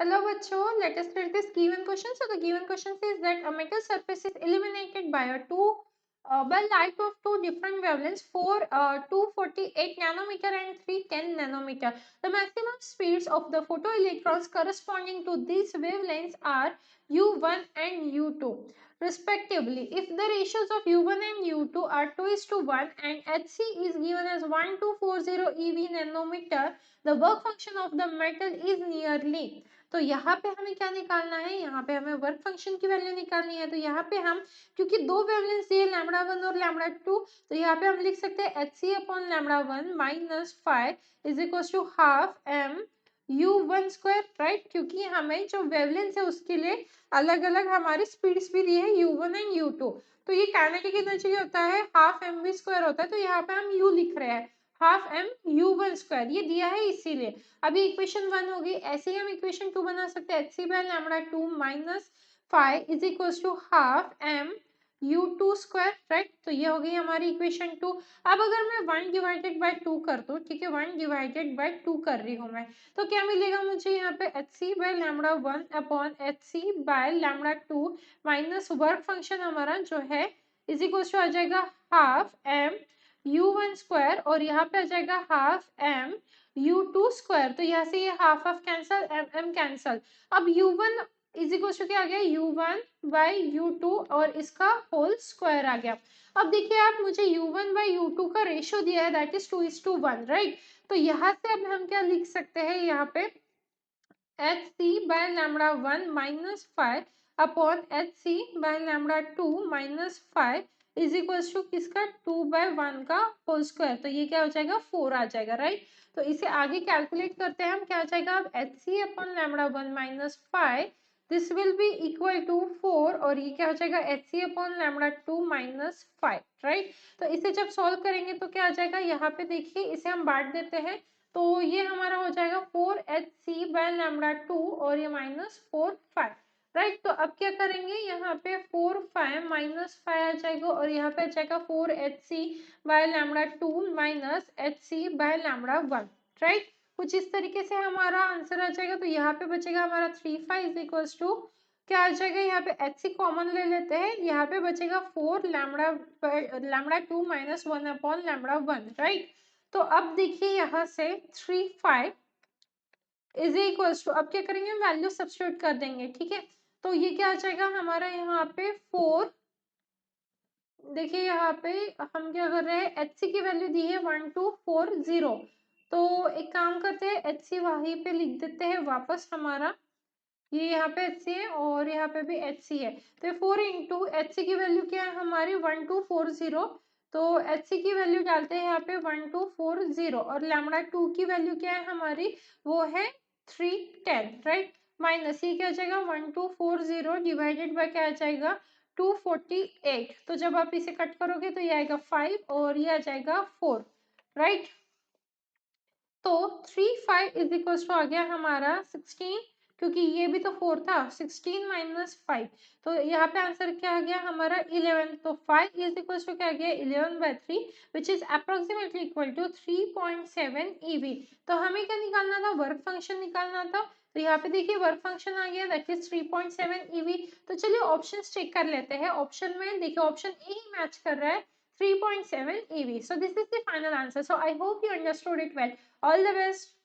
Hello बच्चों, let us read this given question. So the given question says that a metal surface is illuminated by by light of two different wavelengths, 248 nanometer and 310 nanometer. The maximum speeds of the photoelectrons corresponding to these wavelengths are U1 and U2 respectively. If the ratios of U1 and U2 are 2:1 and Hc is given as 1240 eV nanometer, the work function of the metal is nearly. तो यहाँ पे हमें क्या निकालना है, यहाँ पे हमें वर्क फंक्शन की वैल्यू निकालनी है। तो यहाँ पे हम, क्योंकि दो वेवलेंथ दिए लैम्बडा 1 और लैम्बडा 2, तो यहाँ पे हम लिख सकते हैं Hc upon lambda 1 minus 5 is equal to half m u1 square, right. क्योंकि हमें जो वेवलेंथ है उसके लिए अलग अलग हमारी स्पीड्स भी दी है u1 एंड u2। तो ये काइनेटिक एनर्जी होता है हाफ mv स्क्वायर होता है, तो यहाँ पे हम u लिख रहे हैं हाफ m u1 स्क्वायर, ये दिया है इसीलिए। अभी इक्वेशन 1 होगी, ऐसे ही हम इक्वेशन 2 बना सकते हैं Hc by lambda 2 minus 5 is equal to half m u2 square, right. तो ये हो गई हमारी इक्वेशन 2। अब अगर मैं 1 डिवाइडेड बाय 2 कर दूं, ठीक है, 1 डिवाइडेड बाय 2 कर रही हूं मैं, तो क्या मिलेगा मुझे यहाँ पे Hc by lambda 1 upon Hc by lambda 2 minus work function हमारा जो है इज इक्वल टू आ जाएगा हाफ m u1 स्क्वायर और यहाँ पे आ जाएगा हाफ m u2 स्क्वायर। तो यहाँ से ये half half cancel, m cancel. अब u1 इज इक्वल टू क्या आ गया, u1 बाई u2 और इसका होल स्क्वायर आ गया। अब देखिए आप, मुझे u1 बाई u2 का रेशियो दिया है दैट इज 2:1, राइट। तो यहाँ से अब हम क्या लिख सकते हैं, यहाँ पे Hc by lambda 1 minus 5 upon Hc by lambda 2 minus 5 is equal to किसका 2/1 का होल स्क्वायर। तो ये क्या हो जाएगा 4 आ जाएगा, राइट। तो इसे आगे कैलकुलेट करते हैं हम, क्या आ जाएगा अब Hc upon lambda 1 minus 5 this will be equal to 4 और ये क्या हो जाएगा Hc upon lambda 2 minus 5, right. तो इसे जब सॉल्व करेंगे तो क्या आ जाएगा, यहाँ पे देखिए इसे हम बांट देते हैं, तो ये हमारा हो जाएगा 4Hc बाय लैम्बडा 2 और ये माइनस 4/5, राइट। तो अब क्या करेंगे, यहाँ पे 4/5 माइनस 5 आ जाएगा और यहाँ पे आ जाएगा 4Hc by lambda 2 minus Hc by lambda 1, right. कुछ इस तरीके से हमारा आंसर आ जाएगा। तो यहाँ पे बचेगा हमारा 3/5 इज इक्वल्स टू क्या आ जाएगा, यहाँ पे Hc कॉमन ले लेते हैं, यहाँ पे बचेगा 4 lambda 2 minus 1 upon lambda 1, right. तो अब देखिए यहाँ से 3/5 इज इक्वल्स टू, अब क्या करेंगे, वैल्यू सब्स्टिट्यूट कर देंगे, ठीक है। तो ये क्या आ जाएगा हमारा, यहाँ पे 4, देखिए यहाँ पे हम क्या कर रहे हैं, Hc की वैल्यू दी है 1240। तो एक काम करते हैं, Hc वहीं पे लिख देते हैं वापस हमारा, ये यहाँ पे Hc है और यहाँ पे भी Hc है। तो 4 इंटू Hc की वैल्यू क्या है हमारी 1240, तो Hc की वैल्यू डालते हैं यहाँ पे 1240 और लैम्बडा 2 की वैल्यू क्या है हमारी, वो है 310, राइट। माइनस ये क्या आ जाएगा 1240 डिवाइडेड बाय क्या आ जाएगा 248। तो जब आप इसे कट करोगे तो ये आएगा 5 और ये आ जाएगा 4, राइट। तो 3/5 इज इक्वल टू आ गया हमारा 16, क्योंकि ये भी तो 4 था, 16 माइनस 5, तो यहाँ पे आंसर क्या आ गया हमारा 11। तो 5 इज इक्वल टू क्या आ गया 11/3 which is approximately equal to 3.7 eV। तो हमें क्या निकालना था, वर्क फंक्शन निकालना था। तो यहाँ पे देखिए वर्क फंक्शन आ गया दैट इज 3.7 eV। तो चलिए ऑप्शन चेक कर लेते हैं। ऑप्शन में देखिए ऑप्शन ए ही मैच कर रहा है 3.7 eV. So this is the final answer. So I hope you understood it well. All the best.